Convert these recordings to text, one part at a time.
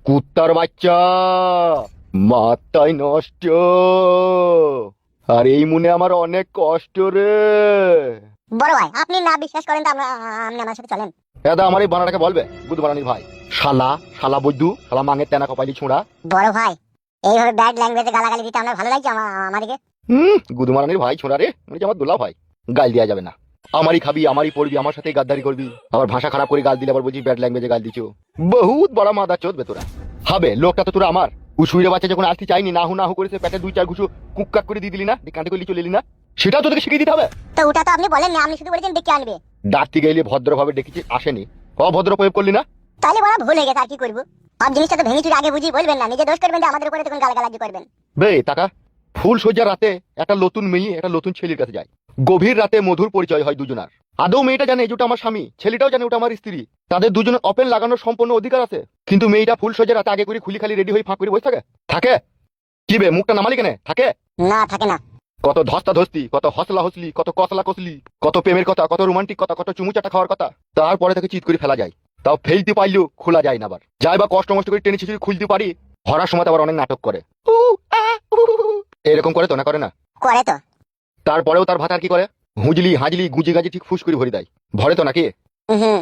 কুত্তার বাচ্চা, মাথায় নষ্ট। আর এই মনে আমার অনেক কষ্ট রে। বড় ভাই, আপনি না বিশ্বাস করেন তো আপনি আমার সাথে চলেন। দাদা আমার এই বানাটাকে বলবে বুধ বানানির ভাই। শালা শালা বৈদ্যু, শালা মাঙের তেনা কপালি ছোঁড়া। বড় ভাই, এইভাবে ব্যাড ল্যাঙ্গুয়েজে গালাগালি দিতে আমার ভালো লাগছে আমাদেরকে। গুদু মারানির ভাই ছোঁড়া রে, মানে আমার দোলা ভাই। গাল দেওয়া যাবে না। আমারই খাবি, আমারই পড়বি, আমার সাথে গাদ্দারি করবি, আবার ভাষা খারাপ করে গাল দিলে আবার বলছি ব্যাড ল্যাঙ্গুয়েজে গাল দিচ্ছ। বহুত বড় মাদা চোদবে তোরা। হবে লোকটা তো তোরা আমার উসুইরে বাচ্চা যখন আসতে চাইনি, নাহু নাহু করেছে পেটে 2-4 ঘুষু কুককাক করে দিয়ে দিলি না, কাঁটে করলি চলে এলি না, সেটাও তোদেরকে শিখিয়ে দিতে হবে। তো ওটা তো আপনি বলেন না, আপনি শুধু বলেছেন ডেকে আনবে। ডাকতে গেলে ভদ্রভাবে ডেকেছি, আসেনি, অভদ্র প্রয়োগ করলি না। তাহলে বড় ভুল হয়ে গেছে, আর কি করবো। সব জিনিসটা তো ভেঙে চুরে আগে বুঝিয়ে বলবেন না, নিজে দোষ করবেন, আমাদের উপরে তখন গালাগালাজি করবেন। বে টাকা ফুল সজ্জা রাতে একটা নতুন মেয়ে একটা নতুন ছেলের কাছে যায়, গভীর রাতে মধুর পরিচয় হয় দুজনার। আদৌ মেয়েটা জানে যে ওটা আমার স্বামী, ছেলেটাও জানে ওটা আমার স্ত্রী, তাদের দুজনের ওপেন লাগানোর সম্পূর্ণ অধিকার আছে। কিন্তু মেয়েটা ফুল সজ্জা রাতে আগে করে খুলি খালি রেডি হয়ে ফাঁক করে বসে থাকে। থাকে কি বে, মুখটা নামালি কেন? থাকে না, থাকে না। কত ধস্তা ধস্তি, কত হসলা হসলি, কত কসলা কসলি, কত প্রেমের কথা, কত রোমান্টিক কথা, কত চুমুচাটা খাওয়ার কথা, তারপরে তাকে চিৎ করে ফেলা যায়। তাও ফেলতে পারলেও খোলা যায় না। আবার যাই বা কষ্ট মষ্ট করে টেনে ছিঁচড়ে খুলতে পারি, হরার সময় আবার অনেক নাটক করে। এরকম করে তো না, করে না? করে তো। তারপরেও তার ভাতার কি করে? হুজলি হাজলি গুজি গাজি ঠিক ফুস করে ভরে দেয়। ভরে তো নাকি? হুম।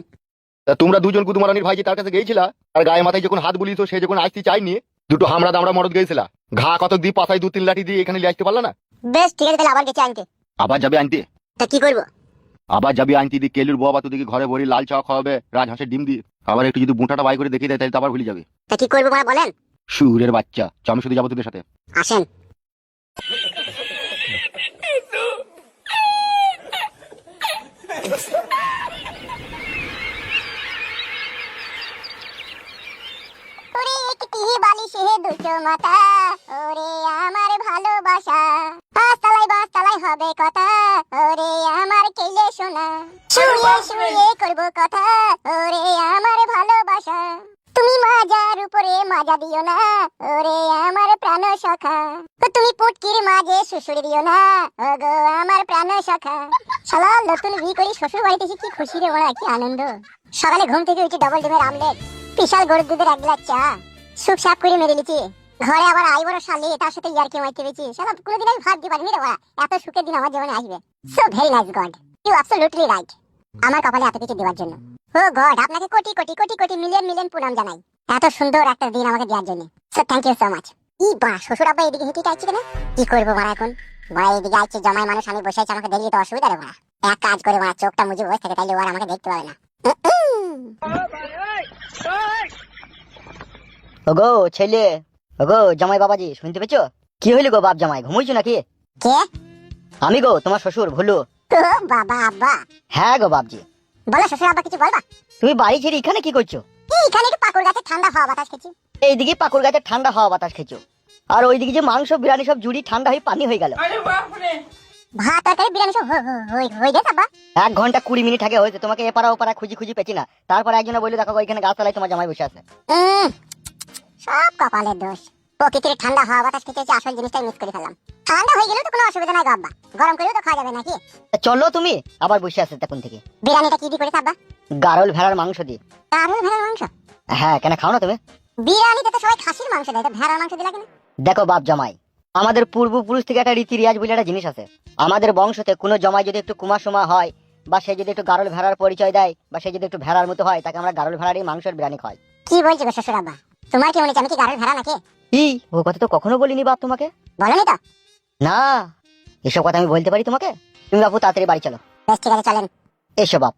তা তোমরা দুজন গুদুমারানির ভাই যে তার কাছে গিয়েছিলা, আর গায়ে মাথায় যখন হাত বুলিয়েছো, সে যখন আসতে চাইনি, দুটো হামরা দামড়া মরদ গিয়েছিলা, ঘা কত দিয়ে পাতায় 2-3 লাঠি দিয়ে এখানে নিয়ে আসতে পারলা না? বেশ ঠিক আছে, তাহলে আবার গেছে আনতে। আবার যাবে আনতে? তা কি করবো? আবার যাবি আনতে দিয়ে কেলুর বাবা তোদিকে ঘরে ভরি লাল চা খাওয়াবে, রাজহাঁসের ডিম দিয়ে, আবার একটু যদি বুঁটাটা বাই করে দেখিয়ে দেয় তাহলে তো আবার ভুলে যাবে। তা কি করবো মানে বলেন। সুরের বাচ্চা, আমি শুধু যাবো তোদের সাথে। আসেন। ওরে একটি বালিশে দুটো মাথা, ওরে আমার ভালোবাসা, বাস তালাই হবে কথা, ওরে আমার কেলে শোনা, শুয়ে শুয়ে করবো কথা, ওরে আমার ভালোবাসা। তুমি মাজার উপরে মাজা দিও না, ওরে আমার প্রাণ সখা, তুমি পুটকির মাঝে শ্বশুর দিও না, ওগো আমার প্রাণ সখা। শালা নতুন বিয়ে করি শ্বশুর বাড়িতে এসে কি খুশি রে বড়া, কি আনন্দ। সকালে ঘুম থেকে উঠে ডবল ডিমের আমলেট, বিশাল গরুর দুধের 1 গ্লাস চা, সুপ সাপ করে মেরে লিচি, ঘরে আবার আই বড় শালি, তার সাথে ইয়ারকি মাইতে পেয়েছি। শালা কোনোদিন আমি ভাবতে পারিনি রে বড়া, এত সুখের দিন আমার জীবনে আসবে। So very nice God, you absolutely right. আমার কপালে এত কিছু দেওয়ার জন্য ও গড, আপনাকে কোটি কোটি কোটি কোটি মিলিয়ন মিলিয়ন প্রণাম জানাই, এত সুন্দর একটা দিন আমাকে দেওয়ার জন্য। So thank you so much. ই বা শ্বশুর আব্বা এদিকে হেঁটে আসছে কেন? কি করবো বড়া এখন? বড়া এদিকে আসছে জমাই মানুষ, আমি বসে আছি, আমাকে দেখলে তো অসুবিধা রে বড়া। এক কাজ করে বড়া, চোখটা মুজে বসে থাকে, তাইলে ওরা আমাকে দেখতে পাবে না। ওগো ছেলে, ওগো জামাই বাবাজি, শুনতে পেয়েছো? কি হইলো গো বাপ জামাই, ঘুমোইছো নাকি? কে? আমি গো তোমার শ্বশুর ভুলু। ও বাবা আব্বা। হ্যাঁ গো বাপজি। বলো শ্বশুর আব্বা, কিছু বলবা? তুমি বাড়ি ছেড়ে এখানে কি করছো? এখানে একটু পাকুড় গাছে ঠান্ডা হাওয়া বাতাস খেছি। এইদিকে পাকুড় গাছের ঠান্ডা হাওয়া বাতাস খেছো, আর ওইদিকে যে মাংস বিরিয়ানি সব জুড়ি ঠান্ডা হয়ে পানি হয়ে গেল। ভাত তরকারি বিরিয়ানি সব হয়ে গেছে আব্বা। 1 ঘন্টা 20 মিনিট আগে হয়েছে, তোমাকে এপারা ওপারা খুঁজি খুঁজি পেছি না। তারপর একজনে বললো দেখো ওইখানে গাছতলায় তোমার জামাই বসে আছে। সব কপালের দোষ। প্রকৃতির ঠান্ডা হাওয়া বাতাস খেতে আসল জিনিসটাই মিস করে ফেললাম। ঠান্ডা হয়ে গেলেও তো কোনো অসুবিধা নাই গো আব্বা, গরম করেও তো খাওয়া যাবে নাকি? তা চলো তুমি, আবার বসে আছে তখন থেকে। বিরিয়ানিটা কি দিয়ে করেছে আব্বা? গারল ভেড়ার মাংস দিয়ে। কারুল ভেড়ার মাংস? হ্যাঁ, কেন খাও না তুমি? বিরিয়ানিতে তো সবাই খাসির মাংস দেয়, তো ভেড়ার মাংস দিলা কেন? দেখো বাপ জামাই, আমাদের পূর্বপুরুষ থেকে একটা রীতি রিয়াজ বলে একটা জিনিস আছে। আমাদের বংশতে কোনো জমাই যদি একটু কুমাসুমা হয়, বা সে যদি একটু গারল ভেড়ার পরিচয় দেয়, বা সে যদি একটু ভেড়ার মতো হয়, তাকে আমরা গারল ভেড়ারই মাংসের বিরিয়ানি খাই। কি বলছো গো শ্বশুর আব্বা? তোমার কি মনে হচ্ছে আমি কি গারুল ভেড়া নাকি? কি ও কথা তো কখনো বলিনি বাপ তোমাকে। বলনি তো? না, এসব কথা আমি বলতে পারি তোমাকে? তুমি বাপু তাড়াতাড়ি বাড়ি চলো। বেশ ঠিক আছে, চলেন। এসো বাপ।